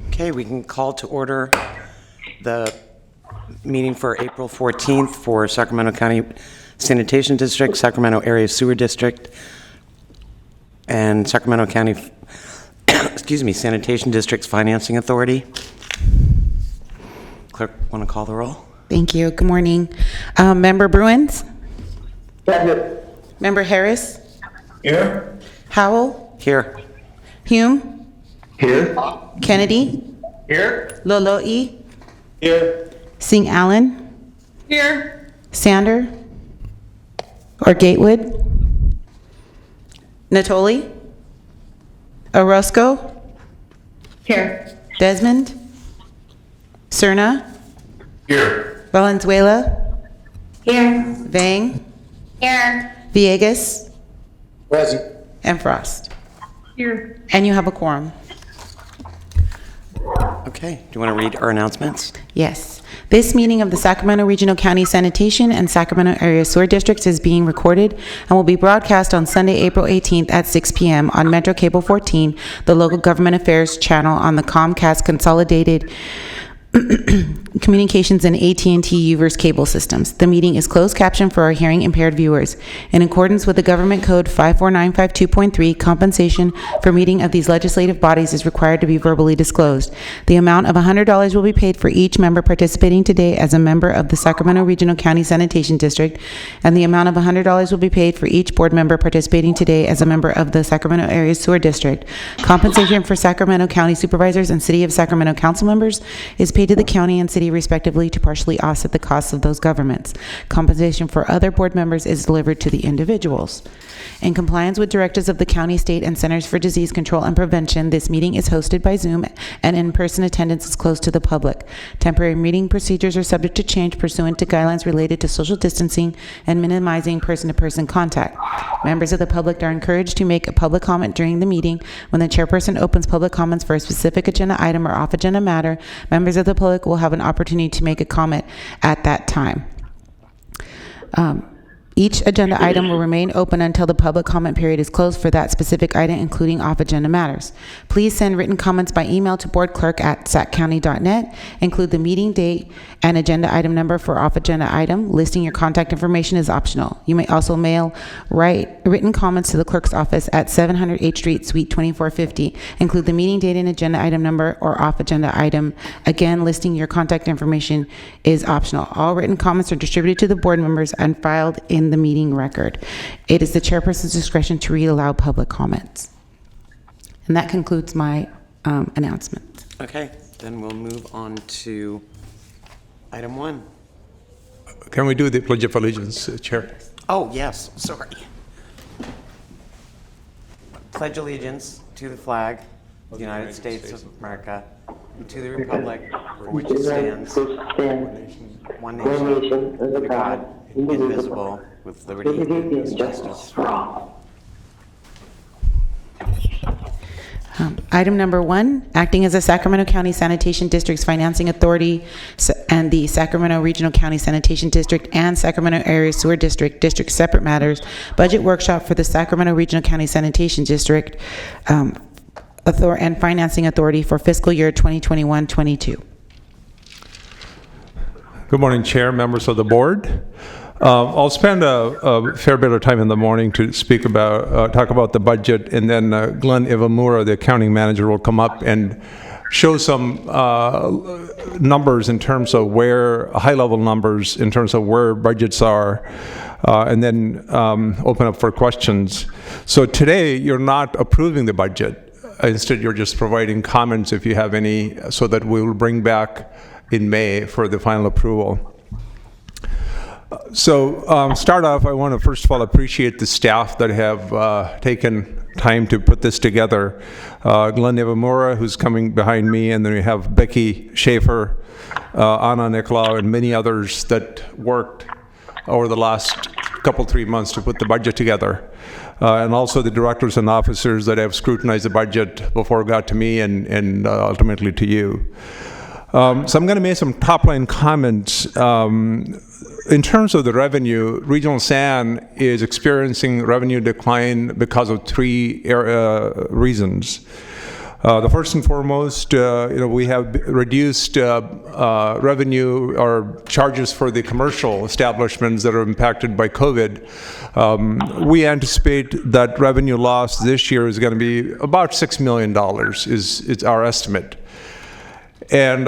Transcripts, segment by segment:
Okay, we can call to order the meeting for April 14th for Sacramento County Sanitation District, Sacramento Area Sewer District, and Sacramento County Sanitation District's Financing Authority. Clerk, want to call the roll? Thank you. Good morning. Member Bruins? Present. Member Harris? Here. Howell? Here. Hume? Here. Kennedy? Here. Lolo'i? Here. Singh Allen? Here. Sander? Or Gatewood? Natoli? Orozco? Here. Desmond? Cerna? Here. Valenzuela? Here. Vang? Here. Villegas? Present. And Frost. Here. And you have a quorum. Okay, do you want to read our announcements? Yes. This meeting of the Sacramento Regional County Sanitation and Sacramento Area Sewer Districts is being recorded and will be broadcast on Sunday, April 18th at 6 p.m. on Metro Cable 14, the local government affairs channel on the Comcast Consolidated Communications and AT&T Uverse cable systems. The meeting is closed captioned for our hearing impaired viewers. In accordance with the Government Code 54952.3, compensation for meeting of these legislative bodies is required to be verbally disclosed. The amount of $100 will be paid for each member participating today as a member of the Sacramento Regional County Sanitation District, and the amount of $100 will be paid for each board member participating today as a member of the Sacramento Area Sewer District. Compensation for Sacramento County Supervisors and City of Sacramento council members is paid to the county and city respectively to partially offset the costs of those governments. Compensation for other board members is delivered to the individuals. In compliance with directives of the county, state, and Centers for Disease Control and Prevention, this meeting is hosted by Zoom and in-person attendance is closed to the public. Temporary meeting procedures are subject to change pursuant to guidelines related to social distancing and minimizing person-to-person contact. Members of the public are encouraged to make a public comment during the meeting. When the chairperson opens public comments for a specific agenda item or off-agenda matter, members of the public will have an opportunity to make a comment at that time. Each agenda item will remain open until the public comment period is closed for that specific item, including off-agenda matters. Please send written comments by email to boardclerk@saccounty.net. Include the meeting date and agenda item number for off-agenda item. Listing your contact information is optional. You may also mail written comments to the clerk's office at 700 H Street, Suite 2450. Include the meeting date and agenda item number or off-agenda item. Again, listing your contact information is optional. All written comments are distributed to the board members and filed in the meeting record. It is the chairperson's discretion to read aloud public comments. And that concludes my announcement. Okay, then we'll move on to item 1. Can we do the Pledge of Allegiance, Chair? Oh, yes, sorry. Pledge allegiance to the flag of the United States of America and to the republic for which it stands, one nation, under God, indivisible, with liberty and justice for all. Item number 1, acting as a Sacramento County Sanitation District's Financing Authority and the Sacramento Regional County Sanitation District and Sacramento Area Sewer District separate matters, budget workshop for the Sacramento Regional County Sanitation District and Financing Authority for fiscal year 2021-22. Good morning, Chair, members of the board. I'll spend a fair bit of time in the morning to speak about, talk about the budget, and then Glenn Ivamura, the accounting manager, will come up and show some numbers in terms of high-level numbers in terms of where budgets are, and then open up for questions. So today, you're not approving the budget. Instead, you're just providing comments if you have any, so that we will bring back in May for the final approval. So start off, I want to first of all appreciate the staff that have taken time to put this together. Glenn Ivamura, who's coming behind me, and then we have Becky Schaefer, Anna Nicolau, and many others that worked over the last 3 months to put the budget together. And also the directors and officers that have scrutinized the budget before it got to me and ultimately to you. So I'm going to make some top-line comments. In terms of the revenue, Regional San is experiencing revenue decline because of 3 reasons. The first and foremost, we have reduced revenue or charges for the commercial establishments that are impacted by COVID. We anticipate that revenue loss this year is going to be about $6 million is our estimate. And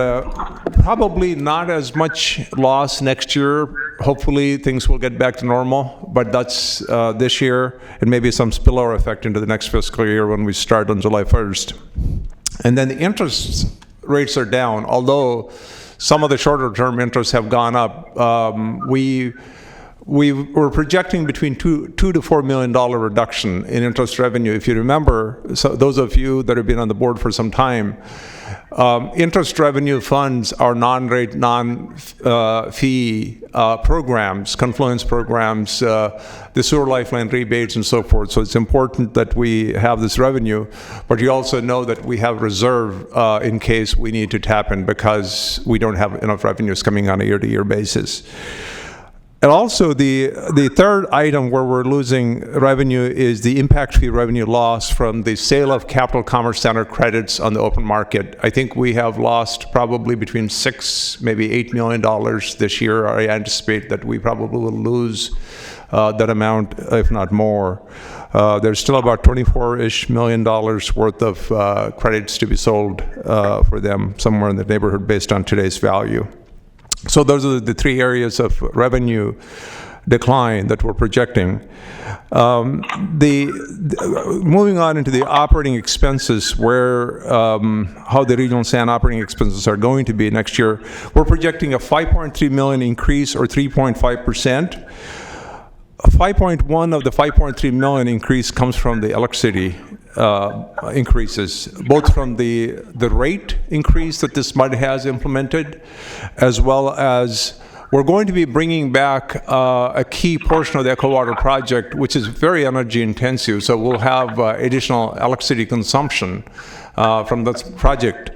probably not as much loss next year. Hopefully things will get back to normal, but that's this year, and maybe some spillover effect into the next fiscal year when we start on July 1st. And then the interest rates are down, although some of the shorter term interests have gone up. We were projecting between $2 to $4 million reduction in interest revenue. If you remember, so those of you that have been on the board for some time, interest revenue funds are non-rate, non-fee programs, confluence programs, the sewer lifeline rebates and so forth. So it's important that we have this revenue, but you also know that we have reserve in case we need to tap in because we don't have enough revenues coming on a year-to-year basis. And also the third item where we're losing revenue is the impact fee revenue loss from the sale of Capital Commerce Center credits on the open market. I think we have lost probably between $6, maybe $8 million this year. I anticipate that we probably will lose that amount, if not more. There's still about $24-ish million worth of credits to be sold for them, somewhere in the neighborhood based on today's value. So those are the three areas of revenue decline that we're projecting. Moving on into the operating expenses, where how the regional sand operating expenses are going to be next year, we're projecting a $5.3 million increase, or 3.5%. 5.1 of the 5.3 million increase comes from the electricity increases, both from the rate increase that this MUD has implemented, as well as we're going to be bringing back a key portion of the Echo Water project, which is very energy intensive. So we'll have additional electricity consumption from this project.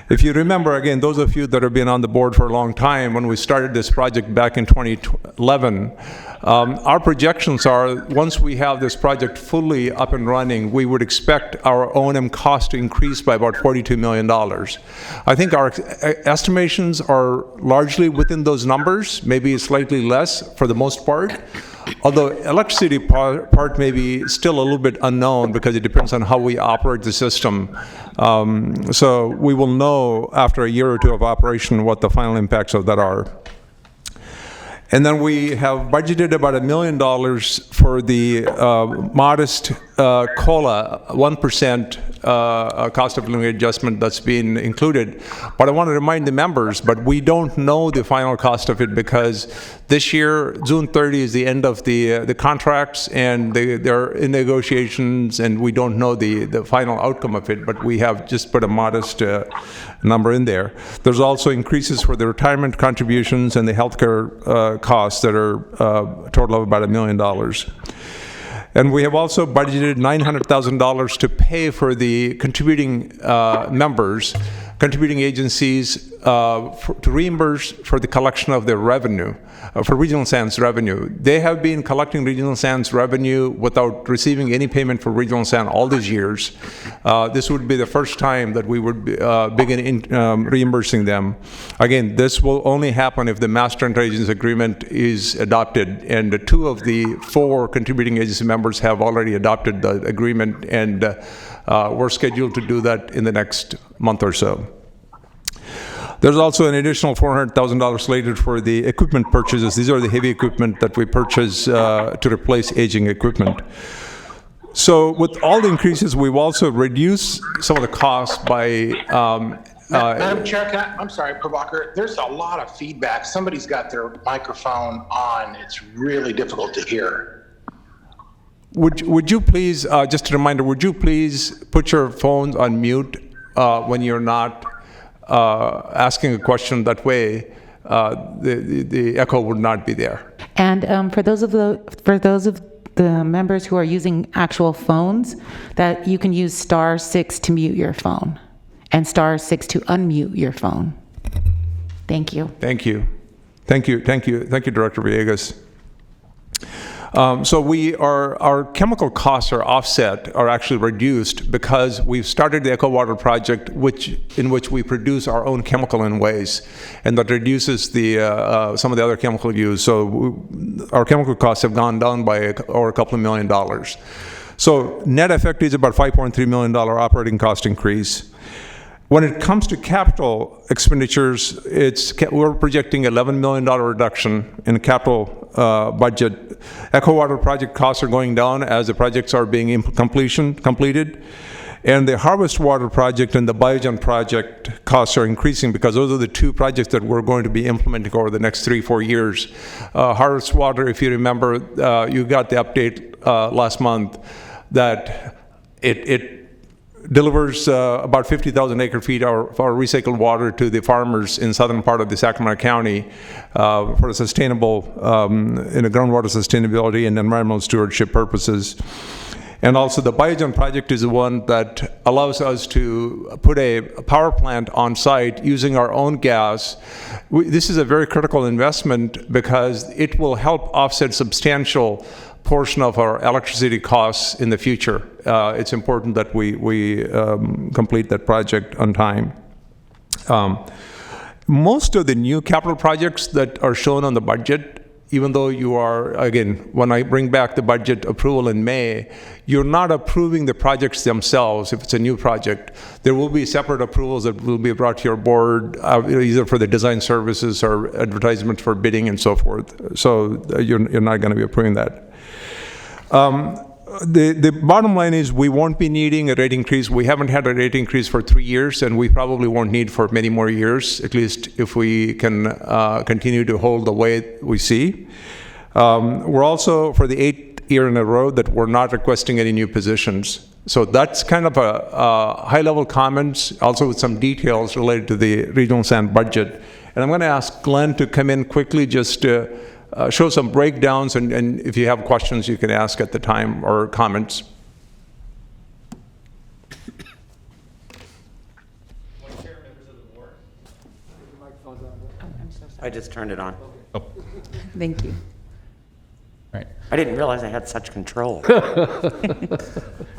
If you remember, again, those of you that have been on the board for a long time, when we started this project back in 2011, our projections are once we have this project fully up and running, we would expect our O&M cost to increase by about $42 million. I think our estimations are largely within those numbers, maybe slightly less for the most part. Although electricity part may be still a little bit unknown because it depends on how we operate the system. So we will know after a year or two of operation what the final impacts of that are. And then we have budgeted about $1 million for the modest COLA, 1% cost of living adjustment that's been included. But I want to remind the members, but we don't know the final cost of it because this year, June 30 is the end of the contracts, and they're in negotiations, and we don't know the final outcome of it, but we have just put a modest number in there. There's also increases for the retirement contributions and the healthcare costs that are a total of about $1 million. And we have also budgeted $900,000 to pay for the contributing members, contributing agencies to reimburse for the collection of their revenue, for regional sands revenue. They have been collecting regional sands revenue without receiving any payment for regional sand all these years. This would be the first time that we would begin reimbursing them. Again, this will only happen if the Master Interagency Agreement is adopted, and 2 of the 4 contributing agency members have already adopted the agreement, and we're scheduled to do that in the next month or so. There's also an additional $400,000 slated for the equipment purchases. These are the heavy equipment that we purchase to replace aging equipment. So with all the increases, we've also reduced some of the costs by Madam Chair, I'm sorry, Prabhakar, there's a lot of feedback. Somebody's got their microphone on. It's really difficult to hear. Would you please, just a reminder, would you please put your phones on mute when you're not asking a question? That way the echo would not be there. And for those of the members who are using actual phones, that you can use *6 to mute your phone and *6 to unmute your phone. Thank you. Thank you. Thank you, Director Villegas. So our chemical costs are offset, are actually reduced because we've started the Eco Water project, in which we produce our own chemical in waste, and that reduces some of the other chemical use. So our chemical costs have gone down by over a couple of $1 million. So net effect is about $5.3 million operating cost increase. When it comes to capital expenditures, we're projecting $11 million reduction in capital budget. Eco Water project costs are going down as the projects are being completed. And the Harvest Water project and the Biogen project costs are increasing because those are the two projects that we're going to be implementing over the next 3-4 years. Harvest Water, if you remember, you got the update last month that it delivers about 50,000 acre-feet of our recycled water to the farmers in southern part of the Sacramento County for sustainable, groundwater sustainability and environmental stewardship purposes. And also the Biogen project is the one that allows us to put a power plant on site using our own gas. This is a very critical investment because it will help offset substantial portion of our electricity costs in the future. It's important that we complete that project on time. Most of the new capital projects that are shown on the budget, even though you are, again, when I bring back the budget approval in May, you're not approving the projects themselves if it's a new project. There will be separate approvals that will be brought to your board, either for the design services or advertisements for bidding and so forth. So you're not going to be approving that. The bottom line is we won't be needing a rate increase. We haven't had a rate increase for 3 years, and we probably won't need for many more years, at least if we can continue to hold the way we see. We're also, for the 8th year in a row, that we're not requesting any new positions. So that's kind of a high-level comments, also with some details related to the regional sand budget. And I'm going to ask Glenn to come in quickly just to show some breakdowns, and if you have questions, you can ask at the time or comments. I just turned it on. Thank you. Right. I didn't realize I had such control. All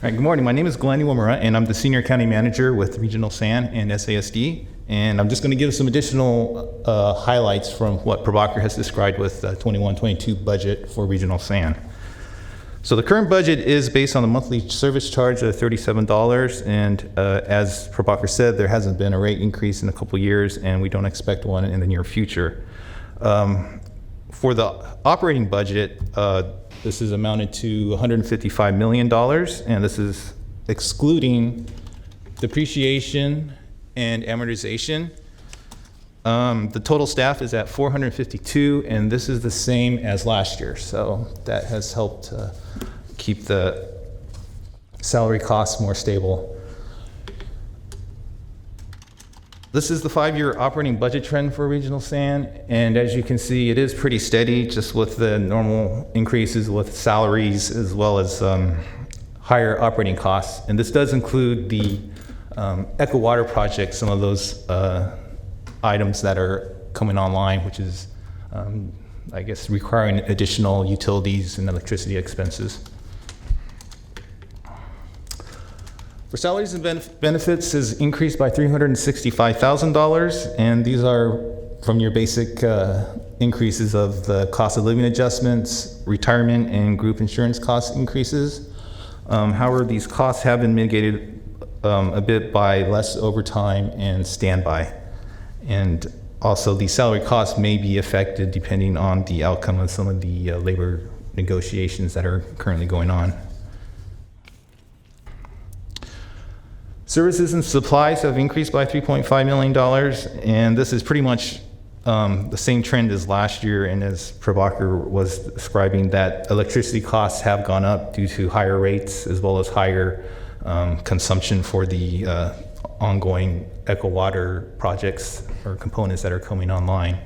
right, good morning. My name is Glenn Iwamura, and I'm the Senior County Manager with Regional SAN and SASD. And I'm just going to give some additional highlights from what Prabhakar has described with the 21-22 budget for Regional SAN. So the current budget is based on the monthly service charge of $37. And as Prabhakar said, there hasn't been a rate increase in a couple years, and we don't expect one in the near future. For the operating budget, this is amounted to $155 million, and this is excluding depreciation and amortization. The total staff is at 452, and this is the same as last year. So that has helped keep the salary costs more stable. This is the 5-year operating budget trend for Regional SAN, and as you can see, it is pretty steady, just with the normal increases with salaries as well as higher operating costs. And this does include the Eco Water project, some of those items that are coming online, which is, I guess, requiring additional utilities and electricity expenses. For salaries and benefits is increased by $365,000, and these are from your basic increases of the cost of living adjustments, retirement, and group insurance cost increases. However, these costs have been mitigated a bit by less overtime and standby. And also the salary costs may be affected depending on the outcome of some of the labor negotiations that are currently going on. Services and supplies have increased by $3.5 million, and this is pretty much the same trend as last year, and as Prabhakar was describing, that electricity costs have gone up due to higher rates as well as higher consumption for the ongoing Eco Water projects or components that are coming online,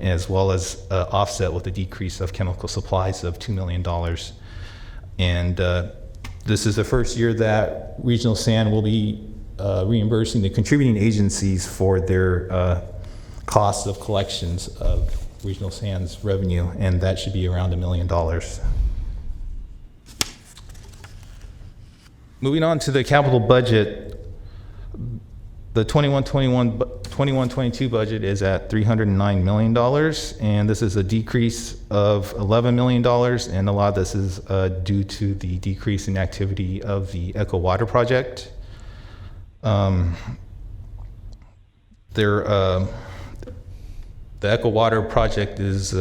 as well as offset with a decrease of chemical supplies of $2 million. And this is the first year that Regional SAN will be reimbursing the contributing agencies for their costs of collections of Regional SAN's revenue, and that should be around $1 million. Moving on to the capital budget, the 21-22 budget is at $309 million, and this is a decrease of $11 million, and a lot of this is due to the decrease in activity of the Echo Water project. The Echo Water project is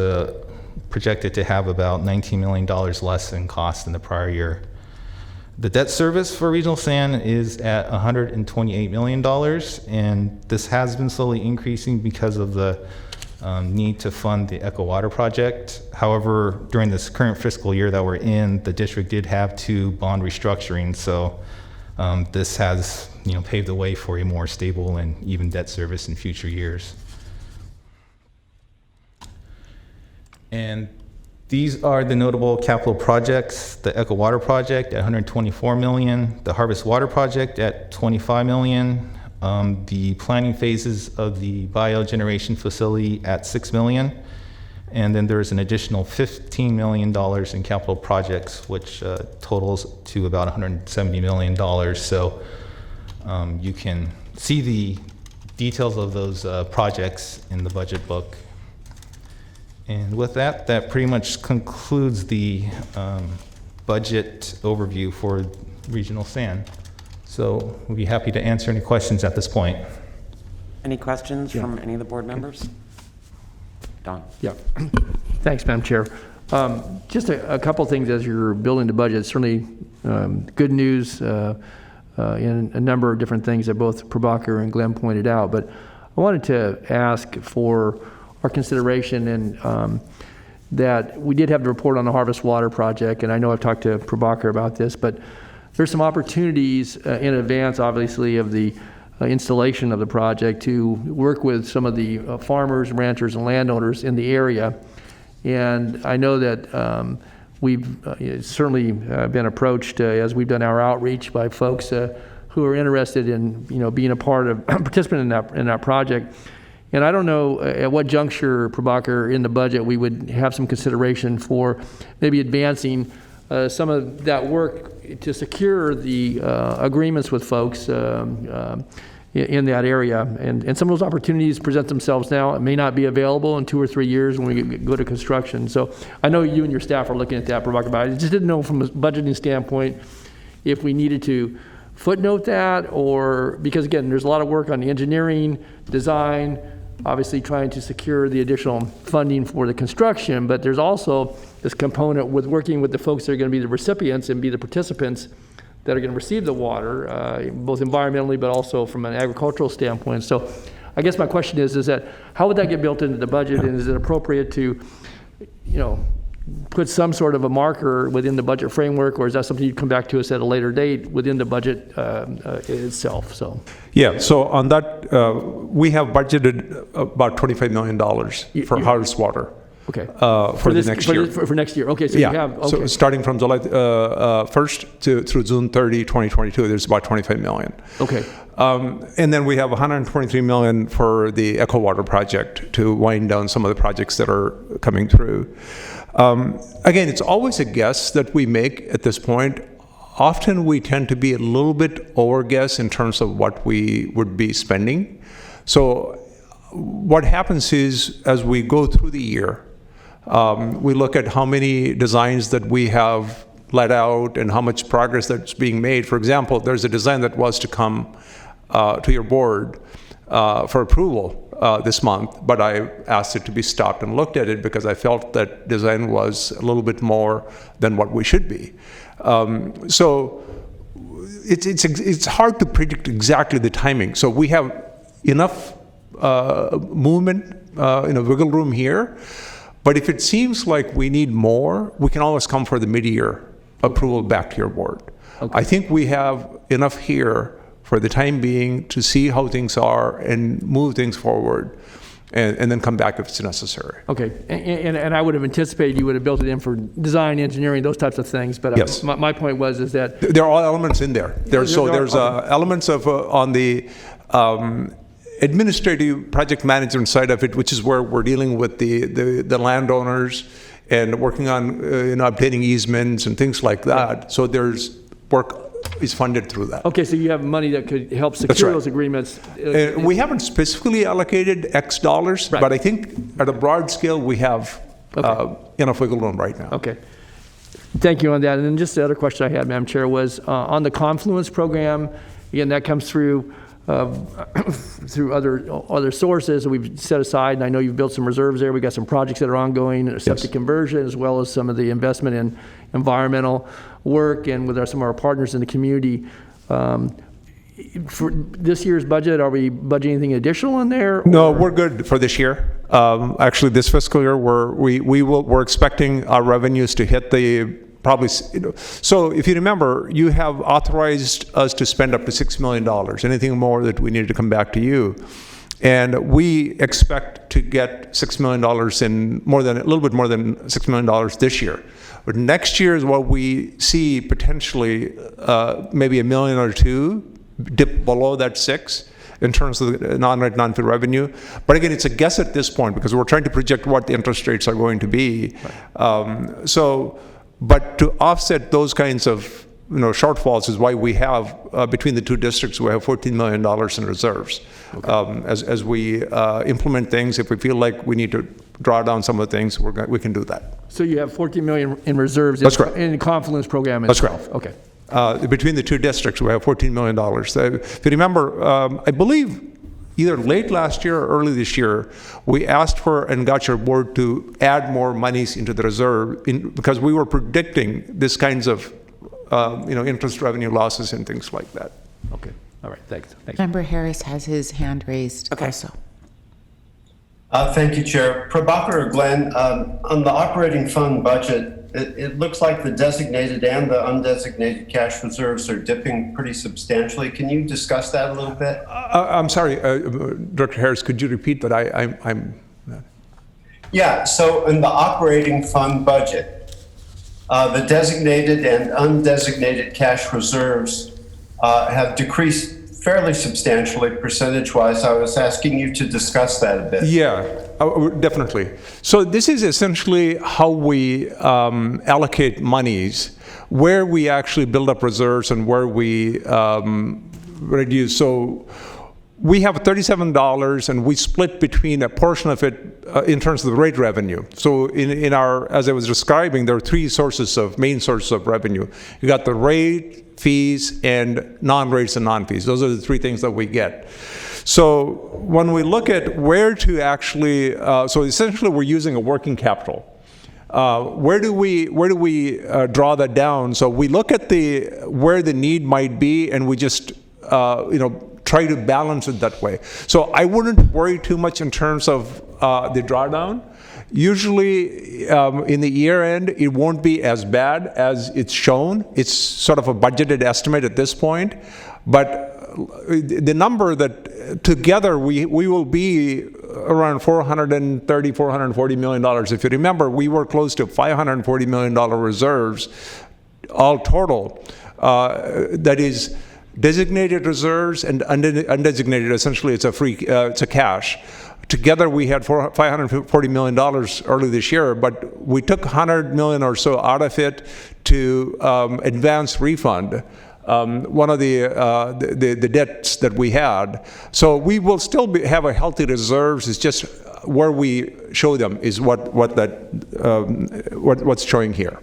projected to have about $19 million less in cost than the prior year. The debt service for Regional Sand is at $128 million, and this has been slowly increasing because of the need to fund the Echo Water project. However, during this current fiscal year that we're in, the district did have 2 bond restructuring, so this has paved the way for a more stable and even debt service in future years. And these are the notable capital projects: the Echo Water project at $124 million, the Harvest Water project at $25 million, the planning phases of the biogeneration facility at $6 million, and then there's an additional $15 million in capital projects, which totals to about $170 million. So you can see the details of those projects in the budget book. And with that, that pretty much concludes the budget overview for Regional Sand. So we'll be happy to answer any questions at this point. Any questions from any of the board members? Don? Yeah. Thanks, Madam Chair. Just a couple things as you're building the budget. Certainly good news in a number of different things that both Prabhakar and Glenn pointed out. But I wanted to ask for our consideration, and that we did have the report on the Harvest Water project, and I know I've talked to Prabhakar about this, but there's some opportunities in advance, obviously, of the installation of the project to work with some of the farmers, ranchers, and landowners in the area. And I know that we've certainly been approached as we've done our outreach by folks who are interested in being a part of participant in that project. And I don't know at what juncture, Prabhakar, in the budget we would have some consideration for maybe advancing some of that work to secure the agreements with folks in that area. And some of those opportunities present themselves now. It may not be available in 2 or 3 years when we go to construction. So I know you and your staff are looking at that, Prabhakar, but I just didn't know from a budgeting standpoint if we needed to footnote that, or because again, there's a lot of work on the engineering, design, obviously trying to secure the additional funding for the construction, but there's also this component with working with the folks that are going to be the recipients and be the participants that are going to receive the water, both environmentally but also from an agricultural standpoint. So I guess my question is that how would that get built into the budget, and is it appropriate to, put some sort of a marker within the budget framework, or is that something you'd come back to us at a later date within the budget itself? So Yeah, so on that, we have budgeted about $25 million for Harvest Water. Okay. For the next year. For next year. Okay. So Yeah, you have. Okay. so starting from July 1st through June 30, 2022, there's about $25 million. Okay. And then we have $123 million for the Echo Water project to wind down some of the projects that are coming through. Again, it's always a guess that we make at this point. Often we tend to be a little bit over guess in terms of what we would be spending. So what happens is, as we go through the year, we look at how many designs that we have let out and how much progress that's being made. For example, there's a design that was to come to your board for approval this month, but I asked it to be stopped and looked at it because I felt that design was a little bit more than what we should be. So it's hard to predict exactly the timing. So we have enough movement, wiggle room here, but if it seems like we need more, we can always come for the mid-year approval back to your board. Okay. I think we have enough here for the time being to see how things are and move things forward, and then come back if it's necessary. Okay, and I would have anticipated you would have built it in for design, engineering, those types of things. But yes. My point was that there are all elements in there. There's elements of on the administrative project management side of it, which is where we're dealing with the landowners and working on obtaining easements and things like that. So there's work is funded through that. Okay, so you have money that could help secure right. those agreements. We haven't specifically allocated X dollars, Right. but I think at a broad scale, we have enough wiggle room right now. Okay. Thank you on that. And then just the other question I had, Madam Chair, was on the Confluence program. Again, that comes through through other sources that we've set aside, and I know you've built some reserves there. We've got some projects that are ongoing, septic conversion, as well as some of the investment in environmental work and with some of our partners in the community. For this year's budget, are we budgeting anything additional in there? No, we're good for this year. Actually, this fiscal year, we're expecting our revenues to hit probably. So if you remember, you have authorized us to spend up to $6 million. Anything more that we need to come back to you. And we expect to get $6 million a little bit more than $6 million this year. But next year is what we see potentially maybe $1 million or $2 million dip below that 6 in terms of the non-rent, non-fee revenue. But again, it's a guess at this point because we're trying to project what the interest rates are going to be. Right. But to offset those kinds of shortfalls is why we have, between the two districts, we have $14 million in reserves. Okay. As we implement things, if we feel like we need to draw down some of the things, we can do that. So you have $14 million in reserves in the Confluence program itself? That's correct. Okay. Between the two districts, we have $14 million. So if you remember, I believe either late last year or early this year, we asked for and got your board to add more monies into the reserve because we were predicting this kinds of interest revenue losses and things like that. Okay. All right. Thanks. Member Harris has his hand raised also. Thank you, Chair. Prabhakar or Glenn, on the operating fund budget, it looks like the designated and the undesignated cash reserves are dipping pretty substantially. Can you discuss that a little bit? I'm sorry, Director Harris, could you repeat that? Yeah, so in the operating fund budget, the designated and undesignated cash reserves have decreased fairly substantially percentage-wise. I was asking you to discuss that a bit. Yeah, definitely. So this is essentially how we allocate monies, where we actually build up reserves and where we reduce. So we have $37 and we split between a portion of it in terms of the rate revenue. So in our, as I was describing, there are three main sources of revenue. You got the rate, fees, and non-rates and non-fees. Those are the three things that we get. So when we look at where to actually, so essentially we're using a working capital. Where do we draw that down? So we look at where the need might be, and we just try to balance it that way. So I wouldn't worry too much in terms of the drawdown. Usually in the year end, it won't be as bad as it's shown. It's sort of a budgeted estimate at this point, but the number that together we will be around $430, $440 million. If you remember, we were close to $540 million reserves, all total. That is designated reserves and undesignated. Essentially, it's a cash. Together, we had $540 million early this year, but we took $100 million or so out of it to advance refund one of the debts that we had. So we will still have a healthy reserves. It's just where we show them is what's showing here.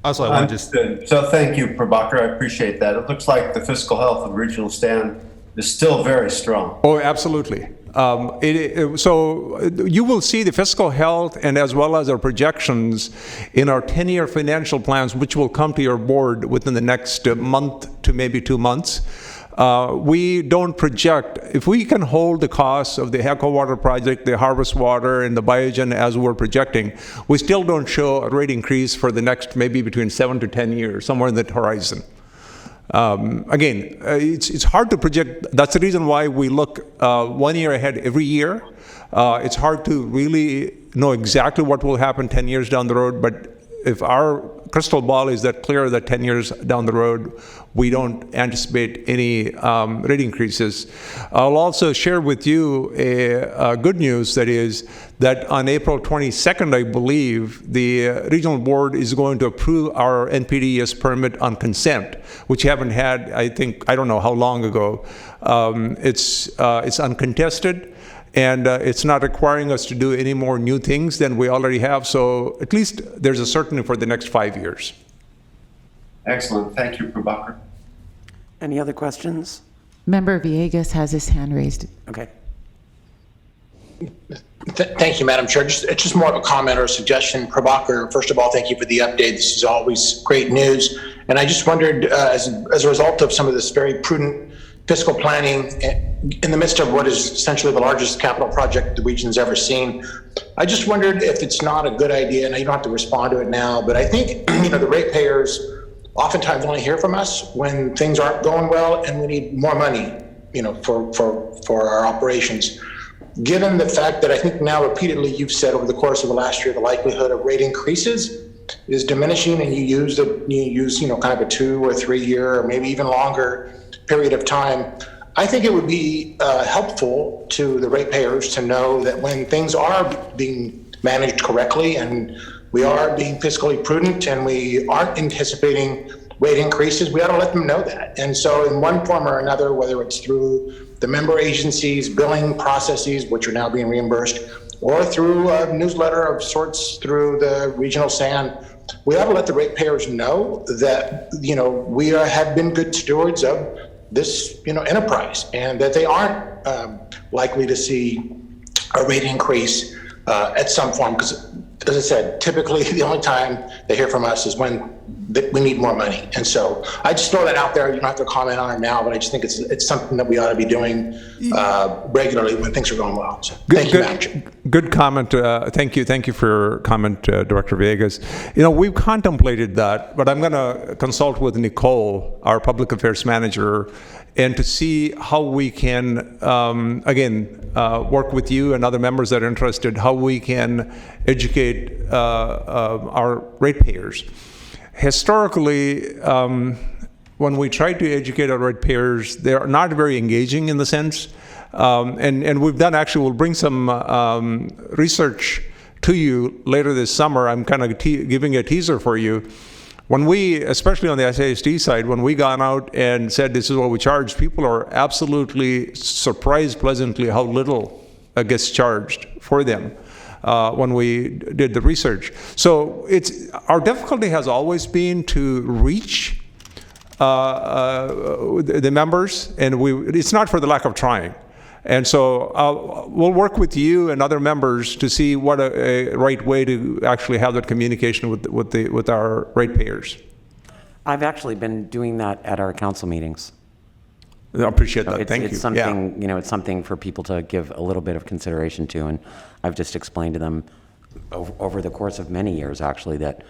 Also, I want to just... So thank you, Prabhakar. I appreciate that. It looks like the fiscal health of Regional Stand is still very strong. Oh, absolutely. So you will see the fiscal health and as well as our projections in our 10-year financial plans, which will come to your board within the next month to maybe 2 months. We don't project, if we can hold the costs of the Echo Water project, the Harvest Water, and the Biogen as we're projecting, we still don't show a rate increase for the next maybe between 7 to 10 years, somewhere in that horizon. Again, it's hard to project. That's the reason why we look 1 year ahead every year. It's hard to really know exactly what will happen 10 years down the road, but if our crystal ball is that clear that 10 years down the road, we don't anticipate any rate increases. I'll also share with you a good news, that is that on April 22nd, I believe, the regional board is going to approve our NPDES permit on consent, which you haven't had, I don't know how long ago. It's uncontested, and it's not requiring us to do any more new things than we already have. So at least there's a certainty for the next 5 years. Excellent. Thank you, Prabhakar. Any other questions? Member Villegas has his hand raised. Okay. Thank you, Madam Chair. It's just more of a comment or a suggestion. Prabhakar, first of all, thank you for the update. This is always great news. And I just wondered, as a result of some of this very prudent fiscal planning in the midst of what is essentially the largest capital project the region's ever seen, I just wondered if it's not a good idea, and you don't have to respond to it now, but I think, the ratepayers oftentimes only hear from us when things aren't going well and we need more money, for our operations. Given the fact that I think now repeatedly you've said over the course of the last year, the likelihood of rate increases is diminishing, and you use kind of a 2 or 3 year or maybe even longer period of time, I think it would be helpful to the ratepayers to know that when things are being managed correctly and we are being fiscally prudent and we aren't anticipating rate increases, we ought to let them know that. And so in one form or another, whether it's through the member agencies' billing processes, which are now being reimbursed, or through a newsletter of sorts through the regional SAN, we ought to let the ratepayers know that, we have been good stewards of this, enterprise, and that they aren't likely to see a rate increase at some form. Because, as I said, typically the only time they hear from us is when we need more money. And so I just throw that out there. You don't have to comment on it now, but I just think it's something that we ought to be doing regularly when things are going well. So thank you, Madam Chair. Good comment. Thank you for your comment, Director Villegas. We've contemplated that, but I'm going to consult with Nicole, our public affairs manager, and to see how we can, work with you and other members that are interested, how we can educate our ratepayers. Historically, when we try to educate our ratepayers, they're not very engaging in the sense. And we've done, we'll bring some research to you later this summer. I'm kind of giving a teaser for you. When we, especially on the SASD side, when we gone out and said this is what we charge, people are absolutely surprised pleasantly how little gets charged for them when we did the research. So our difficulty has always been to reach the members, and it's not for the lack of trying. And so we'll work with you and other members to see what a right way to actually have that communication with our ratepayers. I've actually been doing that at our council meetings. I appreciate that. Thank you. It's something, it's something for people to give a little bit of consideration to, and I've just explained to them over the course of many years, actually, that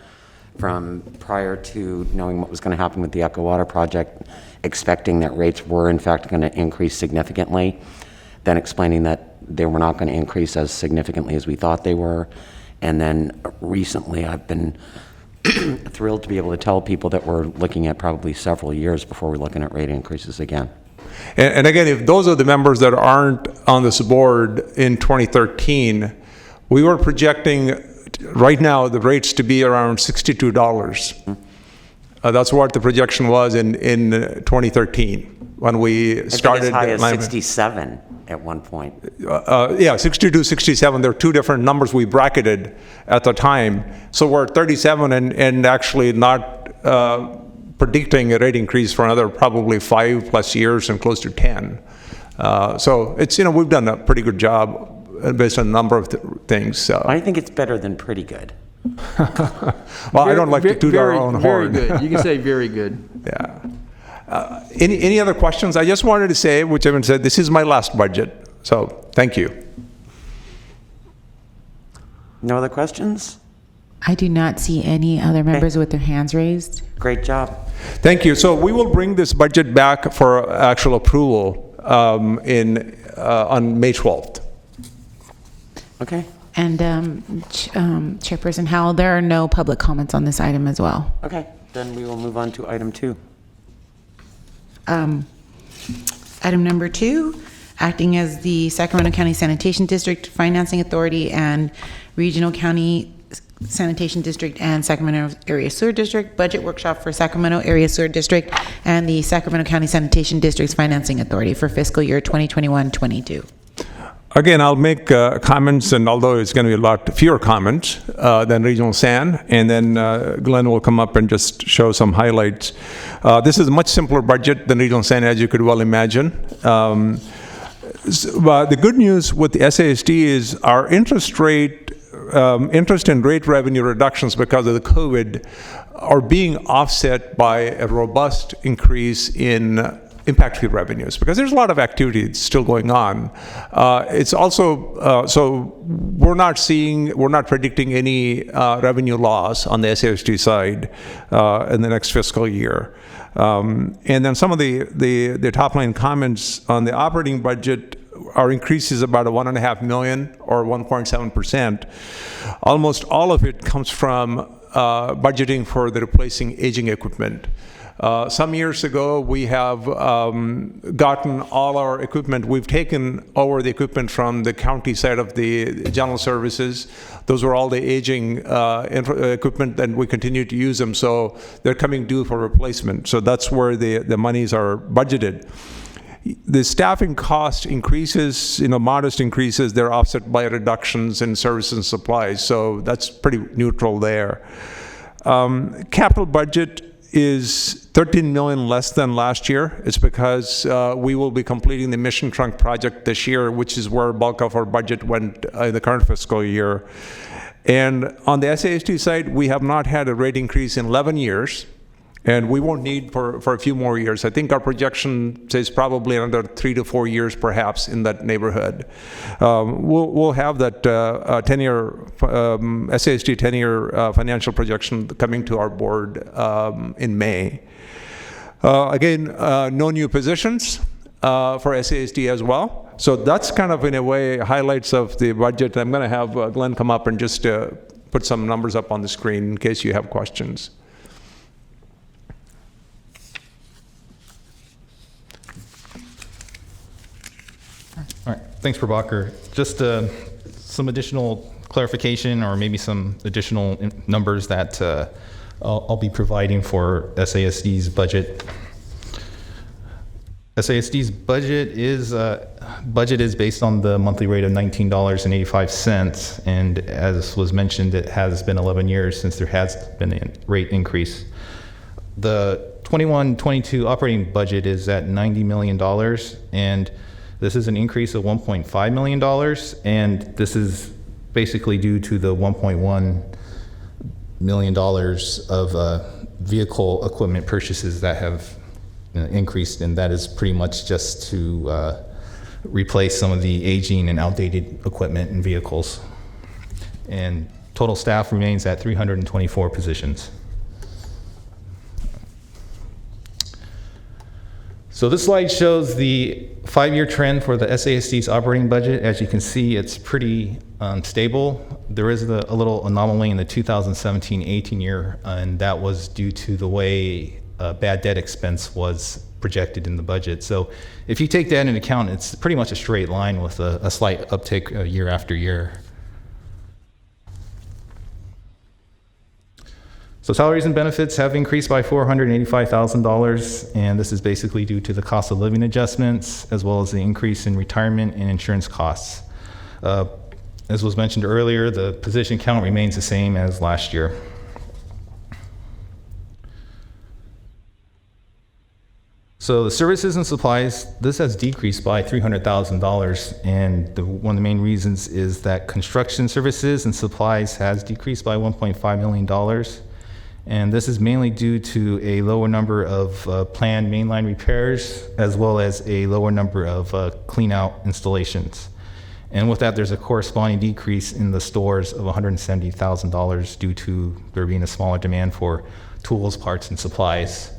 from prior to knowing what was going to happen with the Echo Water project, expecting that rates were in fact going to increase significantly, then explaining that they were not going to increase as significantly as we thought they were. And then recently I've been thrilled to be able to tell people that we're looking at probably several years before we're looking at rate increases again. And again, if those are the members that aren't on this board in 2013, we were projecting right now the rates to be around $62. Mm-hmm. That's what the projection was in 2013 when we started. I think as high as 67 at one point. 62, 67. There are two different numbers we bracketed at the time. So we're at 37 and actually not predicting a rate increase for another probably 5+ years and close to 10. So it's, we've done a pretty good job based on a number of things. So. I think it's better than pretty good. Well, I don't like to toot our own horn. Very good. You can say very good. Yeah. Any other questions? I just wanted to say, which I haven't said, this is my last budget. So thank you. No other questions? I do not see any other members with their hands raised. Great job. Thank you. So we will bring this budget back for actual approval on May 12th. Okay. And Chairperson Howell, there are no public comments on this item as well. Okay, then we will move on to item 2. Item number 2, acting as the Sacramento County Sanitation District Financing Authority and Regional County Sanitation District and Sacramento Area Sewer District Budget Workshop for Sacramento Area Sewer District and the Sacramento County Sanitation District's Financing Authority for fiscal year 2021-22. Again, I'll make comments, and although it's going to be a lot fewer comments than Regional San, and then Glenn will come up and just show some highlights. This is a much simpler budget than Regional San, as you could well imagine. But the good news with the SASD is our interest and rate revenue reductions because of the COVID are being offset by a robust increase in impact fee revenues, because there's a lot of activity still going on. It's also, so we're not predicting any revenue loss on the SASD side in the next fiscal year. And then some of the top line comments on the operating budget, our increase is about $1.5 million or 1.7%. Almost all of it comes from budgeting for the replacing aging equipment. Some years ago, we have gotten all our equipment. We've taken over the equipment from the county side of the general services. Those were all the aging equipment, and we continue to use them. So they're coming due for replacement. So that's where the monies are budgeted. The staffing cost increases, modest increases, they're offset by reductions in services and supplies. So that's pretty neutral there. Capital budget is $13 million less than last year. It's because we will be completing the mission trunk project this year, which is where bulk of our budget went in the current fiscal year. And on the SASD side, we have not had a rate increase in 11 years, and we won't need for a few more years. I think our projection says probably another 3 to 4 years, perhaps, in that neighborhood. We'll have that 10-year SASD 10-year financial projection coming to our board in May. Again, no new positions for SASD as well. So that's kind of, in a way, highlights of the budget. I'm going to have Glenn come up and just put some numbers up on the screen in case you have questions. All right, thanks, Prabhakar. Just some additional clarification or maybe some additional numbers that I'll be providing for SASD's budget. SASD's budget is based on the monthly rate of $19.85, and as was mentioned, it has been 11 years since there has been a rate increase. The 21-22 operating budget is at $90 million, and this is an increase of $1.5 million, and this is basically due to the $1.1 million of vehicle equipment purchases that have increased, and that is pretty much just to replace some of the aging and outdated equipment and vehicles. And total staff remains at 324 positions. So this slide shows the 5-year trend for the SASD's operating budget. As you can see, it's pretty stable. There is a little anomaly in the 2017-18 year, and that was due to the way bad debt expense was projected in the budget. So if you take that into account, it's pretty much a straight line with a slight uptick year after year. So salaries and benefits have increased by $485,000, and this is basically due to the cost of living adjustments, as well as the increase in retirement and insurance costs. As was mentioned earlier, the position count remains the same as last year. So the services and supplies, this has decreased by $300,000, and one of the main reasons is that construction services and supplies has decreased by $1.5 million. And this is mainly due to a lower number of planned mainline repairs, as well as a lower number of clean-out installations. And with that, there's a corresponding decrease in the stores of $170,000 due to there being a smaller demand for tools, parts, and supplies.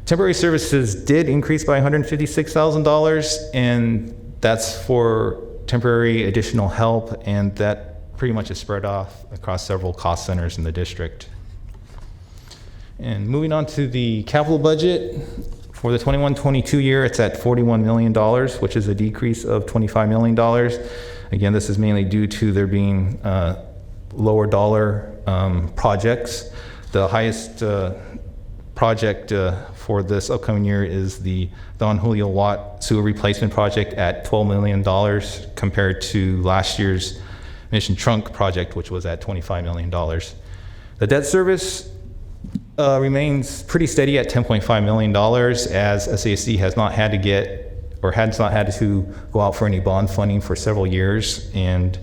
Temporary services did increase by $156,000, and that's for temporary additional help, and that pretty much is spread off across several cost centers in the district. And moving on to the capital budget, for the 21-22 year, it's at $41 million, which is a decrease of $25 million. Again, this is mainly due to there being lower dollar projects. The highest project for this upcoming year is the Don Julio Watt sewer replacement project at $12 million compared to last year's Mission Trunk project, which was at $25 million. The debt service remains pretty steady at $10.5 million, as SASD has not had to go out for any bond funding for several years, and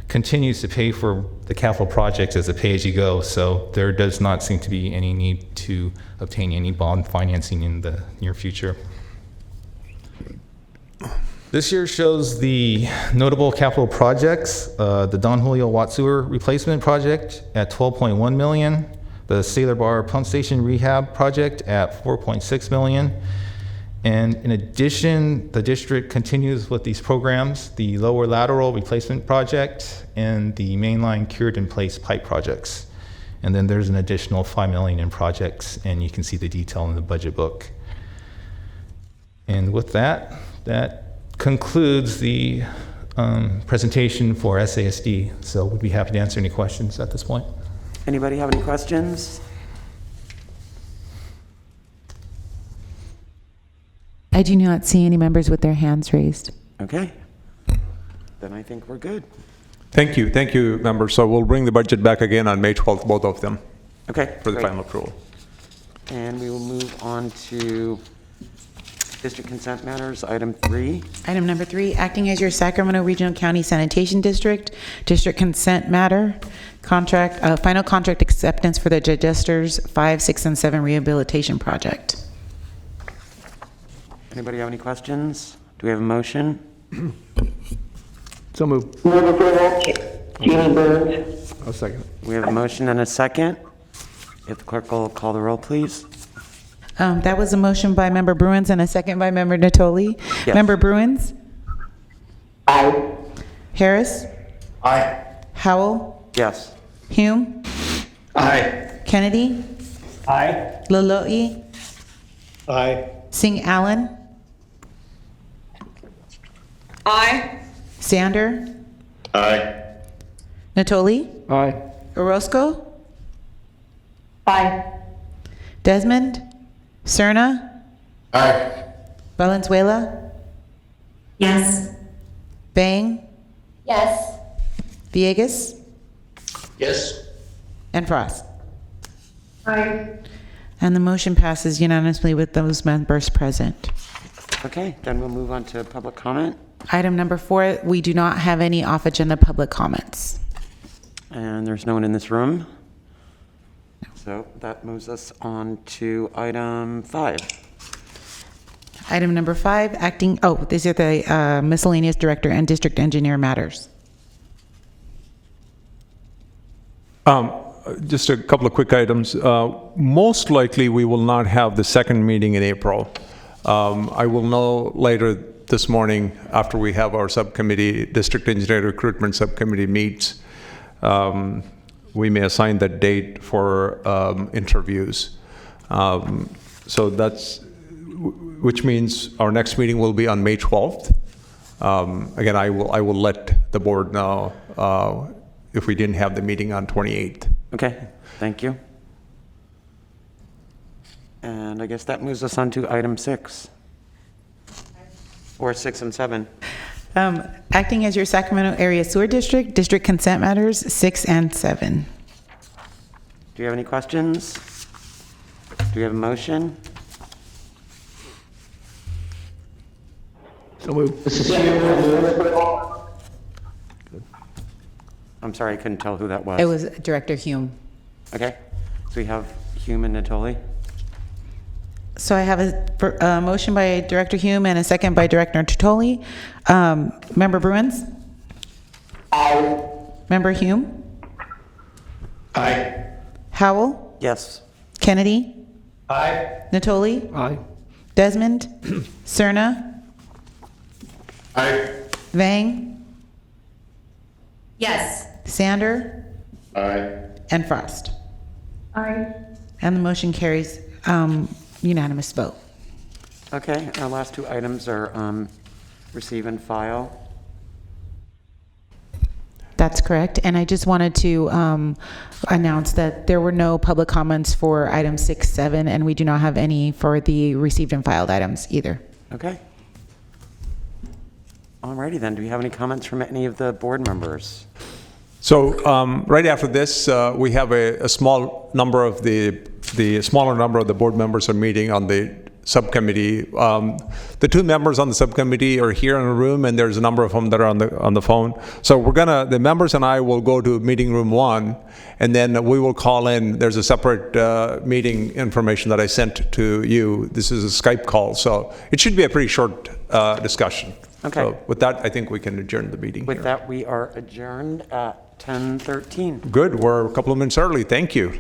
continues to pay for the capital projects as a pay-as-you-go, so there does not seem to be any need to obtain any bond financing in the near future. This year shows the notable capital projects, the Don Julio Watt Sewer Replacement Project at $12.1 million, the Sailor Bar Pump Station Rehab Project at $4.6 million. And in addition, the district continues with these programs, the Lower Lateral Replacement Project and the Mainline Cured in Place Pipe Projects. And then there's an additional $5 million in projects, and you can see the detail in the budget book. And with that, that concludes the presentation for SASD. So we'd be happy to answer any questions at this point. Anybody have any questions? I do not see any members with their hands raised. Okay. Then I think we're good. Thank you, members. So we'll bring the budget back again on May 12th, both of them, Okay. for the great. final approval. And we will move on to district consent matters, item 3. Item number 3, acting as your Sacramento Regional County Sanitation District, district consent matter, contract, final contract acceptance for the Digesters 5, 6, and 7 rehabilitation project. Anybody have any questions? Do we have a motion? So moved. Move approval, Jeannie Burns. I'll second. We have a motion and a second. If the clerk will call the roll, please. That was a motion by Member Bruins and a second by Member Natoli. Yes. Member Bruins? Aye. Harris? Aye. Howell? Yes. Hume? Aye. Kennedy? Aye. Laloe? Aye. Singh Allen? Aye. Sander? Aye. Natoli? Aye. Orozco? Aye. Desmond? Cerna? Aye. Valenzuela? Yes. Bang? Yes. Villegas? Yes? And Frost. Aye. And the motion passes unanimously with those members present. Okay, then we'll move on to public comment. Item number 4, we do not have any off-agenda public comments. And there's no one in this room. So that moves us on to item 5. Item number 5, these are the miscellaneous director and district engineer matters. Just a couple of quick items. Most likely, we will not have the second meeting in April. I will know later this morning after we have our subcommittee, district engineer recruitment subcommittee meets. We may assign that date for interviews. So which means our next meeting will be on May 12th. Again, I will let the board know if we didn't have the meeting on 28th. Okay, thank you. And I guess that moves us on to item 6. Or 6 and 7. Acting as your Sacramento Area Sewer District, district consent matters 6 and 7. Do you have any questions? Do we have a motion? So moved. Mrs. Chairman, move approval. I'm sorry, I couldn't tell who that was. It was Director Hume. Okay, so we have Hume and Natoli. So I have a motion by Director Hume and a second by Director Natoli. Member Bruins? Aye. Member Hume? Aye. Howell? Yes. Kennedy? Aye. Natoli? Aye. Desmond? Cerna? Aye. Vang? Yes. Sander, Aye. and Frost. Aye. And the motion carries unanimous vote. Okay, our last two items are receive and file. That's correct. And I just wanted to announce that there were no public comments for items 6, 7, and we do not have any for the received and filed items either. Okay. Alrighty then, do we have any comments from any of the board members? So right after this, we have a small number of the smaller number of the board members are meeting on the subcommittee. The two members on the subcommittee are here in the room, and there's a number of them that are on the phone. So the members and I will go to meeting room 1, and then we will call in. There's a separate meeting information that I sent to you. This is a Skype call, so it should be a pretty short discussion. Okay. So with that, I think we can adjourn the meeting With here. that, we are adjourned at 10:13. Good, we're a couple of minutes early. Thank you.